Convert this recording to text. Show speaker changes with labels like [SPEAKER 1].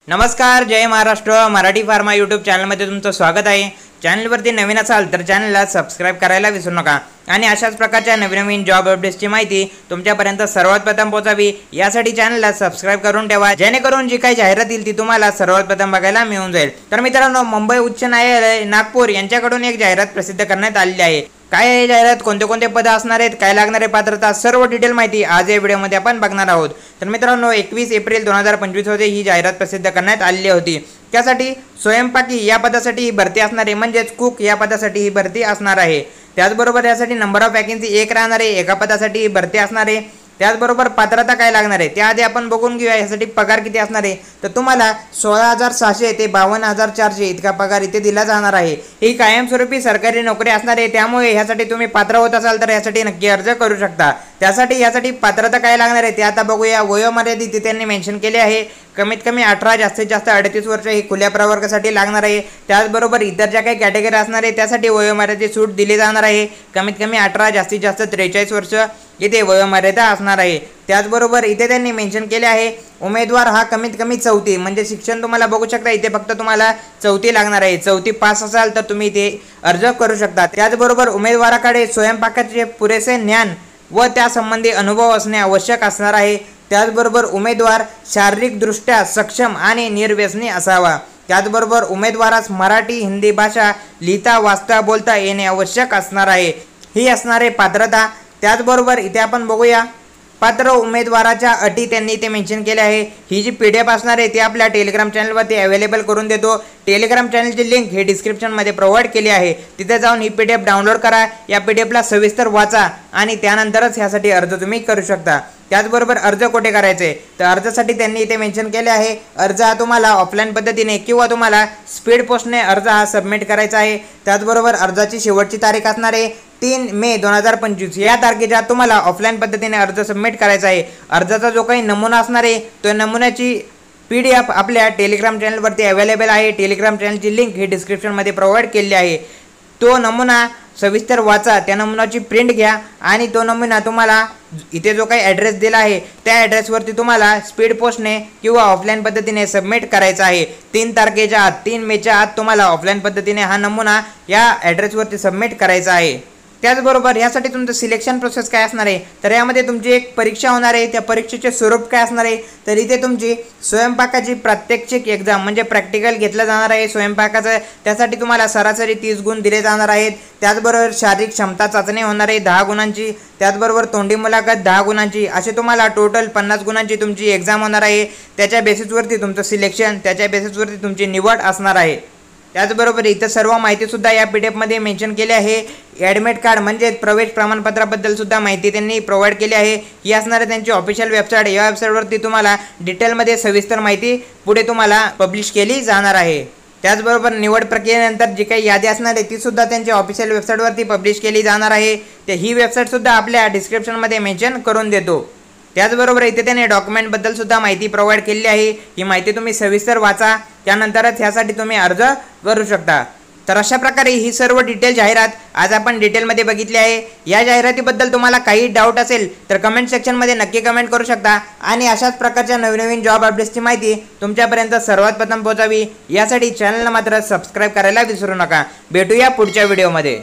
[SPEAKER 1] नमस्कार, जय Maharashtra. Marathi pharma YouTube चॅनलमध्ये तुमचं स्वागत आहे. चॅनलवरती नवीन असाल तर चॅनलला सबस्क्राइब करायला विसरू नका आणि अशाच प्रकारच्या नवीन जॉब अपडेट्सची माहिती तुमच्यापर्यंत सर्वात प्रथम पोहोचावी यासाठी चॅनलला सबस्क्राइब करून ठेवा, जेणेकरून जी काही जाहिरात येईल ती तुम्हाला सर्वात प्रथम बघायला मिळून जाईल. तर मित्रांनो, मुंबई उच्च न्यायालय नागपूर यांच्याकडून एक जाहिरात प्रसिद्ध करण्यात आलेली आहे. काय आहे जाहिरात, कोणते पद असणार आहेत, काय लागणारे पात्रता, सर्व डिटेल माहिती आज या व्हिडिओमध्ये आपण बघणार आहोत. तर मित्रांनो, 21 एप्रिल 2025 रोजी ही जाहिरात प्रसिद्ध करण्यात आलेली होती. त्यासाठी स्वयंपाकी या पदासाठी ही भरती असणार आहे, म्हणजेच कुक या पदासाठी ही भरती असणार आहे. त्याचबरोबर यासाठी नंबर ऑफ वॅकन्सी 1 राहणार आहे, एका पदासाठी ही भरती असणार आहे. त्याचबरोबर पात्रता काय लागणार आहे त्याआधी आपण बघून घेऊया. यासाठी पगार किती असणार आहे, तर तुम्हाला 16,600 ते 52,400 इतका पगार इथे दिला जाणार आहे. ही कायमस्वरूपी सरकारी नोकरी असणार आहे, त्यामुळे यासाठी तुम्ही पात्र होत असाल तर यासाठी नक्की अर्ज करू शकता. त्यासाठी यासाठी पात्रता काय लागणार आहे ते आता बघूया. वयोमर्यादित इथे त्यांनी मेन्शन केले आहे. कमीत कमी 18, जास्तीत जास्त 38 वर्ष ही खुल्या प्रवर्गासाठी लागणार आहे. त्याचबरोबर इतर ज्या काही कॅटेगरी असणार आहे त्यासाठी वयोमर्यादेची सूट दिली जाणार आहे. कमीत कमी 18, जास्तीत जास्त 43 वर्ष इथे वयोमर्यादा असणार आहे. त्याचबरोबर इथे त्यांनी मेन्शन केले आहे उमेदवार हा कमीत कमी 4थी म्हणजे शिक्षण तुम्हाला बघू शकता. इथे फक्त तुम्हाला 4थी लागणार आहे. 4थी पास असाल तर तुम्ही इथे अर्ज करू शकता. त्याचबरोबर उमेदवाराकडे स्वयंपाकाचे पुरेसे ज्ञान व त्यासंबंधी अनुभव असणे आवश्यक असणार आहे. त्याचबरोबर उमेदवार शारीरिकदृष्ट्या सक्षम आणि निर्व्यसनी असावा. त्याचबरोबर उमेदवारास मराठी हिंदी भाषा लिहिता वाचता बोलता येणे आवश्यक असणार आहे. ही असणारे पात्रता. त्याचबरोबर इथे आपण बघूया पात्र उमेदवाराच्या अटी त्यांनी इथे मेन्शन केल्या आहे. ही जी PDF असणार आहे ती आपल्या टेलिग्राम चॅनलवरती अवेलेबल करून देतो. टेलिग्राम चॅनलची लिंक हे डिस्क्रिप्शनमध्ये प्रोव्हाइड केली आहे. तिथे जाऊन ही PDF डाउनलोड करा. या PDFला सविस्तर वाचा आणि त्यानंतरच ह्यासाठी अर्ज तुम्ही करू शकता. त्याचबरोबर अर्ज कुठे करायचे, तर अर्जासाठी त्यांनी इथे मेन्शन केले आहे. अर्ज हा तुम्हाला ऑफलाईन पद्धतीने किंवा तुम्हाला स्पीड पोस्टने अर्ज हा सबमिट करायचा आहे. त्याचबरोबर अर्जाची शेवटची तारीख असणार आहे 3 मे 2025. या तारखेच्या तुम्हाला ऑफलाईन पद्धतीने अर्ज सबमिट करायचा आहे. अर्जाचा जो काही नमुना असणार आहे तो नमुन्याची PDF आपल्या टेलिग्राम चॅनलवरती अवेलेबल आहे. टेलिग्राम चॅनलची लिंक ही डिस्क्रिप्शनमध्ये प्रोव्हाइड केलेली आहे. तो नमुना सविस्तर वाचा, त्या नमुन्याची प्रिंट घ्या आणि तो नमुना तुम्हाला इथे जो काही ॲड्रेस दिला आहे त्या ॲड्रेसवरती तुम्हाला स्पीड पोस्टने किंवा ऑफलाईन पद्धतीने सबमिट करायचा आहे. 3 तारखेच्या आत 3 मेच्या आत तुम्हाला ऑफलाईन पद्धतीने हा नमुना या ॲड्रेसवरती सबमिट करायचा आहे. त्याचबरोबर यासाठी तुमचं सिलेक्शन प्रोसेस काय असणार आहे, तर यामध्ये तुमची एक परीक्षा होणार आहे. त्या परीक्षेचे स्वरूप काय असणार आहे, तर इथे तुमची स्वयंपाकाची प्रात्यक्षिक एक्झाम म्हणजे प्रॅक्टिकल घेतलं जाणार आहे स्वयंपाकाचं. त्यासाठी तुम्हाला सरासरी 30 गुण दिले जाणार आहेत. त्याचबरोबर शारीरिक क्षमता चाचणी होणार आहे 10 गुणांची. त्याचबरोबर तोंडी मुलाखत 10 गुणांची. असे तुम्हाला टोटल 50 गुणांची तुमची एक्झाम होणार आहे. त्याच्या बेसिसवरती तुमचं सिलेक्शन, त्याच्या बेसिसवरती तुमची निवड असणार आहे. त्याचबरोबर इथं सर्व माहितीसुद्धा या PDFमध्ये मेन्शन केली आहे. ॲडमिट कार्ड म्हणजे प्रवेश प्रमाणपत्राबद्दल सुद्धा माहिती त्यांनी प्रोव्हाइड केली आहे. ही असणार आहे त्यांची ऑफिशियल वेबसाईट. या वेबसाईटवरती तुम्हाला डिटेलमध्ये सविस्तर माहिती पुढे तुम्हाला पब्लिश केली जाणार आहे. त्याचबरोबर निवड प्रक्रियेनंतर जी काही यादी असणार आहे ती सुद्धा त्यांच्या ऑफिशियल वेबसाईटवरती पब्लिश केली जाणार आहे. तर ही वेबसाईटसुद्धा आपल्या डिस्क्रिप्शनमध्ये मेन्शन करून देतो. त्याचबरोबर इथे त्याने डॉक्युमेंटबद्दल सुद्धा माहिती प्रोव्हाइड केलेली आहे. ही माहिती तुम्ही सविस्तर वाचा, त्यानंतरच ह्यासाठी तुम्ही अर्ज करू शकता. तर अशा प्रकारे ही सर्व डिटेल जाहिरात आज आपण डिटेलमध्ये बघितली आहे. या जाहिरातीबद्दल तुम्हाला काही डाऊट असेल तर कमेंट सेक्शनमध्ये नक्की कमेंट करू शकता आणि अशाच प्रकारच्या नवीन जॉब अपडेट्सची माहिती तुमच्यापर्यंत सर्वात प्रथम पोहोचावी यासाठी चॅनलला मात्र सबस्क्राईब करायला विसरू नका. भेटूया पुढच्या व्हिडिओमध्ये.